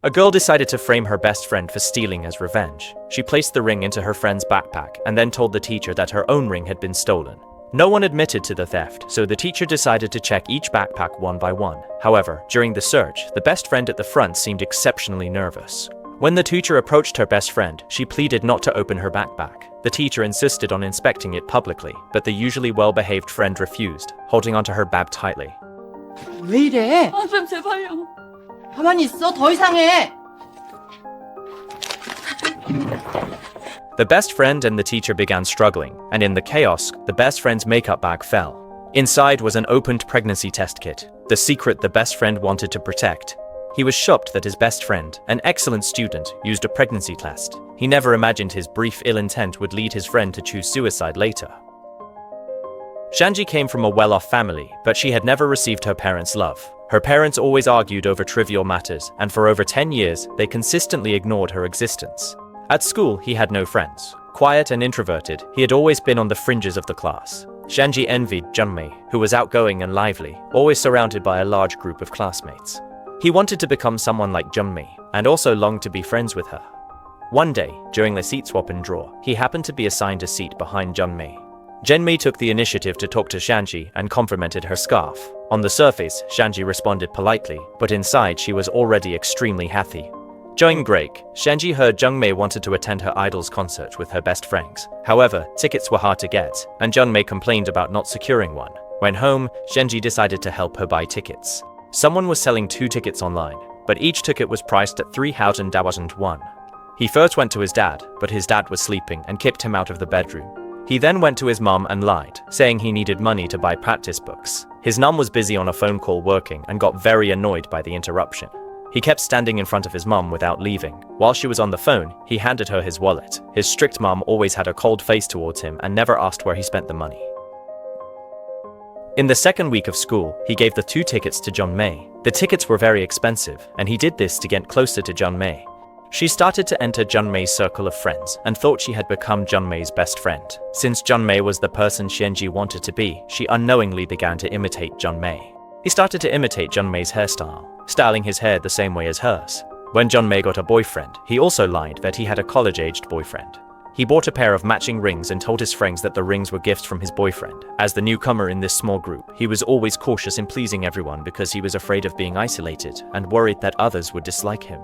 A girl decided to frame her best friend for stealing as revenge. She placed the ring into her friend's backpack and then told the teacher that her own ring had been stolen. No one admitted to the theft, so the teacher decided to check each backpack one by one. However, during the search, the best friend at the front seemed exceptionally nervous. When the teacher approached her best friend, she pleaded not to open her backpack. The teacher insisted on inspecting it publicly, but the usually well-behaved friend refused, holding onto her bag tightly. 왜 이래? 쌤 제발요. 가만히 있어. 더 이상해. The best friend and the teacher began struggling, and in the chaos, the best friend's makeup bag fell. Inside was an opened pregnancy test kit, the secret the best friend wanted to protect. He was shocked that his best friend, an excellent student, used a pregnancy test. He never imagined his brief ill intent would lead his friend to choose suicide later. Shanji came from a well-off family, but she had never received her parents' love. Her parents always argued over trivial matters, and for over 10 years, they consistently ignored her existence. At school, he had no friends. Quiet and introverted, he had always been on the fringes of the class. Shanji envied Junmei, who was outgoing and lively, always surrounded by a large group of classmates. He wanted to become someone like Junmei, and also longed to be friends with her. One day, during the seat swap and draw, he happened to be assigned a seat behind Junmei. Junmei took the initiative to talk to Shanji and complimented her scarf. On the surface, Shanji responded politely, but inside she was already extremely happy. During break, Shanji heard Junmei wanted to attend her idol's concert with her best friends. However, tickets were hard to get, and Junmei complained about not securing one. When home, Shanji decided to help her buy tickets. Someone was selling 2 tickets online, but each ticket was priced at 3,000 won. He first went to his dad, but his dad was sleeping and kicked him out of the bedroom. He then went to his mom and lied, saying he needed money to buy practice books. His mom was busy on a phone call working and got very annoyed by the interruption. He kept standing in front of his mom without leaving. While she was on the phone, he handed her his wallet. His strict mom always had a cold face towards him and never asked where he spent the money. In the second week of school, he gave the 2 tickets to Junmei. The tickets were very expensive, and he did this to get closer to Junmei. She started to enter Junmei's circle of friends and thought she had become Junmei's best friend. Since Junmei was the person Shanji wanted to be, she unknowingly began to imitate Junmei. He started to imitate Junmei's hairstyle, styling his hair the same way as hers. When Junmei got a boyfriend, he also lied that he had a college-aged boyfriend. He bought a pair of matching rings and told his friends that the rings were gifts from his boyfriend. As the newcomer in this small group, he was always cautious in pleasing everyone because he was afraid of being isolated and worried that others would dislike him.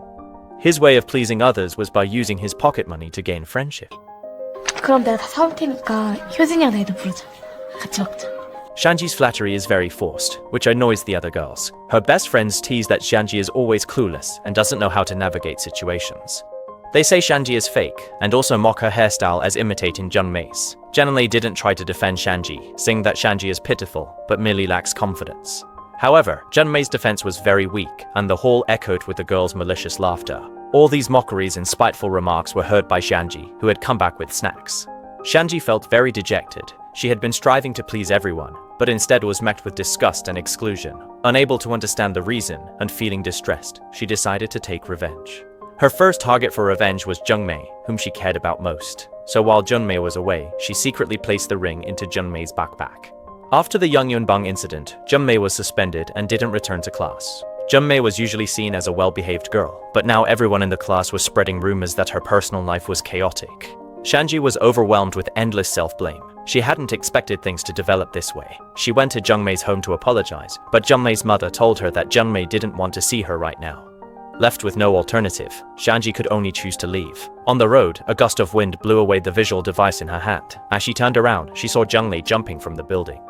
His way of pleasing others was by using his pocket money to gain friendship. 그럼 내가 다 사올 테니까 효진이랑 나이도 부르자. 같이 먹자. Shanji's flattery is very forced, which annoys the other girls. Her best friends tease that Shanji is always clueless and doesn't know how to navigate situations. They say Shanji is fake, and also mock her hairstyle as imitating Junmei's. Junmei didn't try to defend Shanji, saying that Shanji is pitiful, but merely lacks confidence. However, Junmei's defense was very weak, and the hall echoed with the girls' malicious laughter. All these mockeries and spiteful remarks were heard by Shanji, who had come back with snacks. Shanji felt very dejected. She had been striving to please everyone, but instead was met with disgust and exclusion. Unable to understand the reason, and feeling distressed, she decided to take revenge. Her first target for revenge was Junmei, whom she cared about most. So while Junmei was away, she secretly placed the ring into Junmei's backpack. After the Yeongbang incident, Junmei was suspended and didn't return to class. Junmei was usually seen as a well-behaved girl, but now everyone in the class was spreading rumors that her personal life was chaotic. Shanji was overwhelmed with endless self-blame. She hadn't expected things to develop this way. She went to Junmei's home to apologize, but Junmei's mother told her that Junmei didn't want to see her right now. Left with no alternative, Shanji could only choose to leave. On the road, a gust of wind blew away the visual device in her hand. As she turned around, she saw Junmei jumping from the building.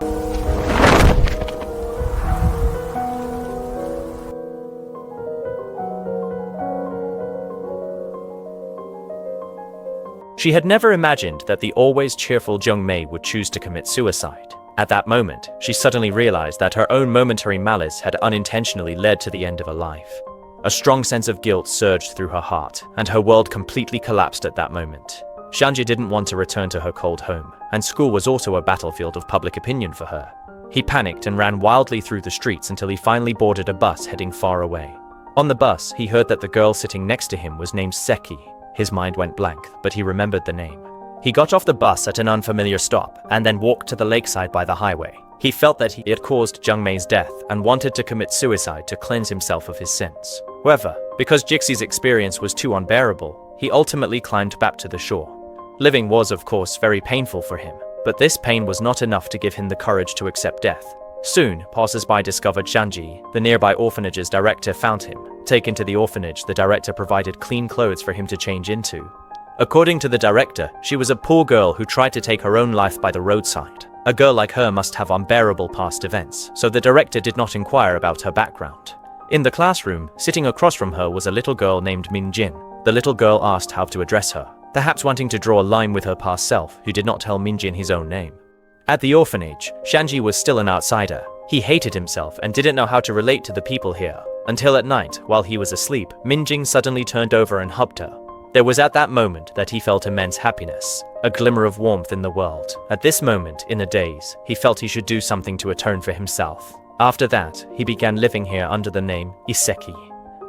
She had never imagined that the always cheerful Junmei would choose to commit suicide. At that moment, she suddenly realized that her own momentary malice had unintentionally led to the end of a life. A strong sense of guilt surged through her heart, and her world completely collapsed at that moment. Shanji didn't want to return to her cold home, and school was also a battlefield of public opinion for her. He panicked and ran wildly through the streets until he finally boarded a bus heading far away. On the bus, he heard that the girl sitting next to him was named Seki. His mind went blank, but he remembered the name. He got off the bus at an unfamiliar stop, and then walked to the lakeside by the highway. He felt that he had caused Jung Mei's death and wanted to commit suicide to cleanse himself of his sins. However, because Jixie's experience was too unbearable, he ultimately climbed back to the shore. Living was, of course, very painful for him, but this pain was not enough to give him the courage to accept death. Soon, passers-by discovered Shanji. The nearby orphanage's director found him. Taken to the orphanage, the director provided clean clothes for him to change into. According to the director, she was a poor girl who tried to take her own life by the roadside. A girl like her must have unbearable past events, so the director did not inquire about her background. In the classroom, sitting across from her was a little girl named Min Jin. The little girl asked how to address her, perhaps wanting to draw a line with her past self, who did not tell Min Jin his own name. At the orphanage, Shanji was still an outsider. He hated himself and didn't know how to relate to the people here. Until at night, while he was asleep, Min Jin suddenly turned over and hugged her. There was at that moment that he felt immense happiness, a glimmer of warmth in the world. At this moment, in a daze, he felt he should do something to atone for himself. After that, he began living here under the name Iseki.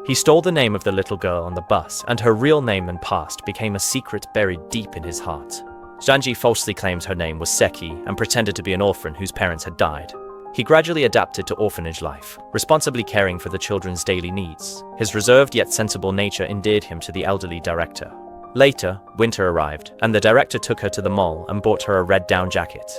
He stole the name of the little girl on the bus, and her real name and past became a secret buried deep in his heart. Shanji falsely claimed her name was Seki and pretended to be an orphan whose parents had died. He gradually adapted to orphanage life, responsibly caring for the children's daily needs. His reserved yet sensible nature endeared him to the elderly director. Later, winter arrived, and the director took her to the mall and bought her a red down jacket.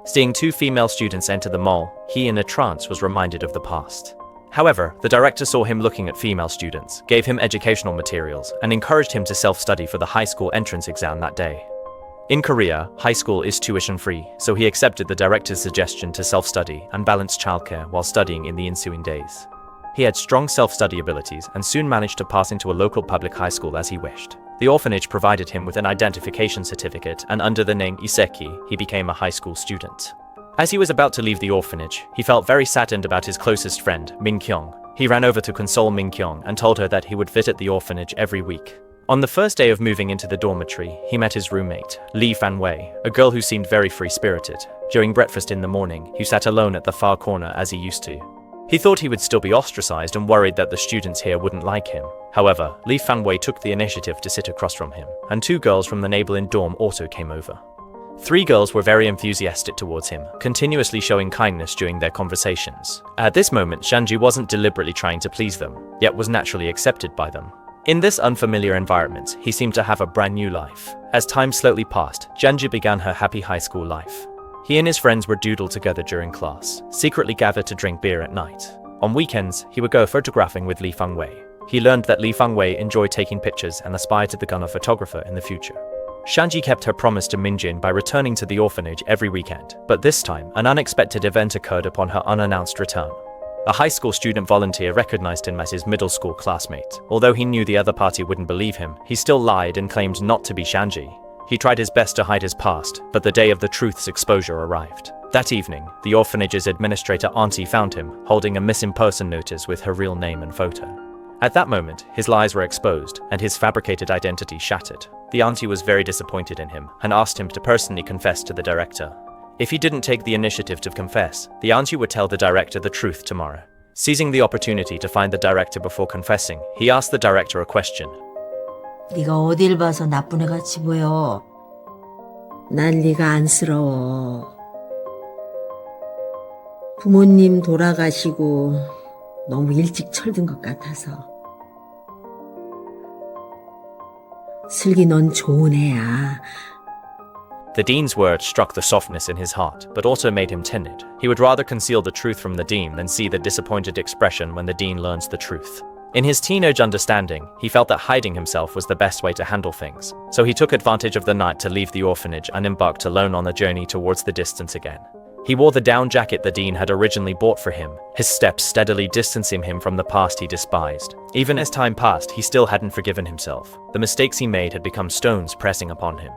Seeing two female students enter the mall, he in a trance was reminded of the past. However, the director saw him looking at female students, gave him educational materials, and encouraged him to self-study for the high school entrance exam that day. In Korea, high school is tuition-free, so he accepted the director's suggestion to self-study and balance childcare while studying in the ensuing days. He had strong self-study abilities and soon managed to pass into a local public high school as he wished. The orphanage provided him with an identification certificate, and under the name Iseki, he became a high school student. As he was about to leave the orphanage, he felt very saddened about his closest friend, Min Kyung. He ran over to console Min Kyung and told her that he would visit the orphanage every week. On the first day of moving into the dormitory, he met his roommate, Lee Fan-wei, a girl who seemed very free-spirited. During breakfast in the morning, he sat alone at the far corner as he used to. He thought he would still be ostracized and worried that the students here wouldn't like him. However, Lee Fan-wei took the initiative to sit across from him, and two girls from the neighboring dorm also came over. Three girls were very enthusiastic towards him, continuously showing kindness during their conversations. At this moment, Shanji wasn't deliberately trying to please them, yet was naturally accepted by them. In this unfamiliar environment, he seemed to have a brand new life. As time slowly passed, Shanji began her happy high school life. He and his friends would doodle together during class, secretly gather to drink beer at night. On weekends, he would go photographing with Lee Fan-wei. He learned that Lee Fan-wei enjoyed taking pictures and aspired to become a photographer in the future. Shanji kept her promise to Min-jin by returning to the orphanage every weekend, but this time, an unexpected event occurred upon her unannounced return. A high school student volunteer recognized him as his middle school classmate. Although he knew the other party wouldn't believe him, he still lied and claimed not to be Shanji. He tried his best to hide his past, but the day of the truth's exposure arrived. That evening, the orphanage's administrator auntie found him, holding a missing person notice with her real name and photo. At that moment, his lies were exposed, and his fabricated identity shattered. The auntie was very disappointed in him, and asked him to personally confess to the director. If he didn't take the initiative to confess, the auntie would tell the director the truth tomorrow. Seizing the opportunity to find the director before confessing, he asked the director a question. 네가 어딜 봐서 나쁜 애 같이 보여? 난 네가 안쓰러워. 부모님 돌아가시고 너무 일찍 철든 것 같아서. 슬기 넌 좋은 애야. The dean's words struck the softness in his heart, but also made him timid. He would rather conceal the truth from the dean than see the disappointed expression when the dean learns the truth. In his teenage understanding, he felt that hiding himself was the best way to handle things, so he took advantage of the night to leave the orphanage and embarked alone on the journey towards the distance again. He wore the down jacket the dean had originally bought for him, his steps steadily distancing him from the past he despised. Even as time passed, he still hadn't forgiven himself. The mistakes he made had become stones pressing upon him.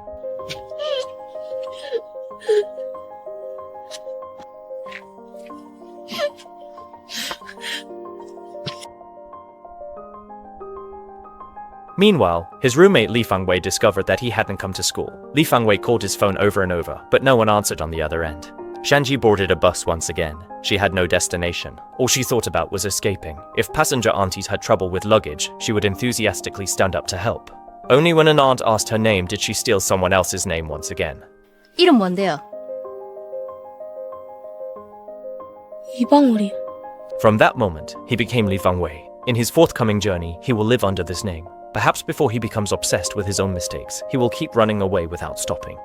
Meanwhile, his roommate Lee Fan-wei discovered that he hadn't come to school. Lee Fan-wei called his phone over and over, but no one answered on the other end. Shanji boarded a bus once again. She had no destination. All she thought about was escaping. If passenger aunties had trouble with luggage, she would enthusiastically stand up to help. Only when an aunt asked her name did she steal someone else's name once again. 이름 뭔데요? 이방울이요. From that moment, he became Li Fangwei. In his forthcoming journey, he will live under this name. Perhaps before he becomes obsessed with his own mistakes, he will keep running away without stopping.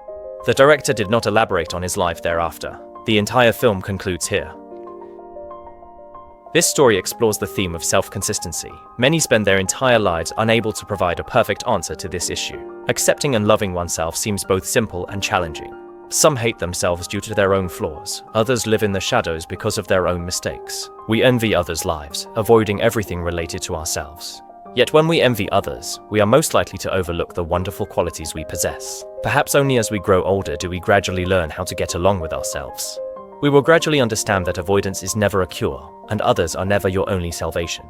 The director did not elaborate on his life thereafter. The entire film concludes here. This story explores the theme of self-consistency. Many spend their entire lives unable to provide a perfect answer to this issue. Accepting and loving oneself seems both simple and challenging. Some hate themselves due to their own flaws. Others live in the shadows because of their own mistakes. We envy others' lives, avoiding everything related to ourselves. Yet when we envy others, we are most likely to overlook the wonderful qualities we possess. Perhaps only as we grow older do we gradually learn how to get along with ourselves. We will gradually understand that avoidance is never a cure, and others are never your only salvation.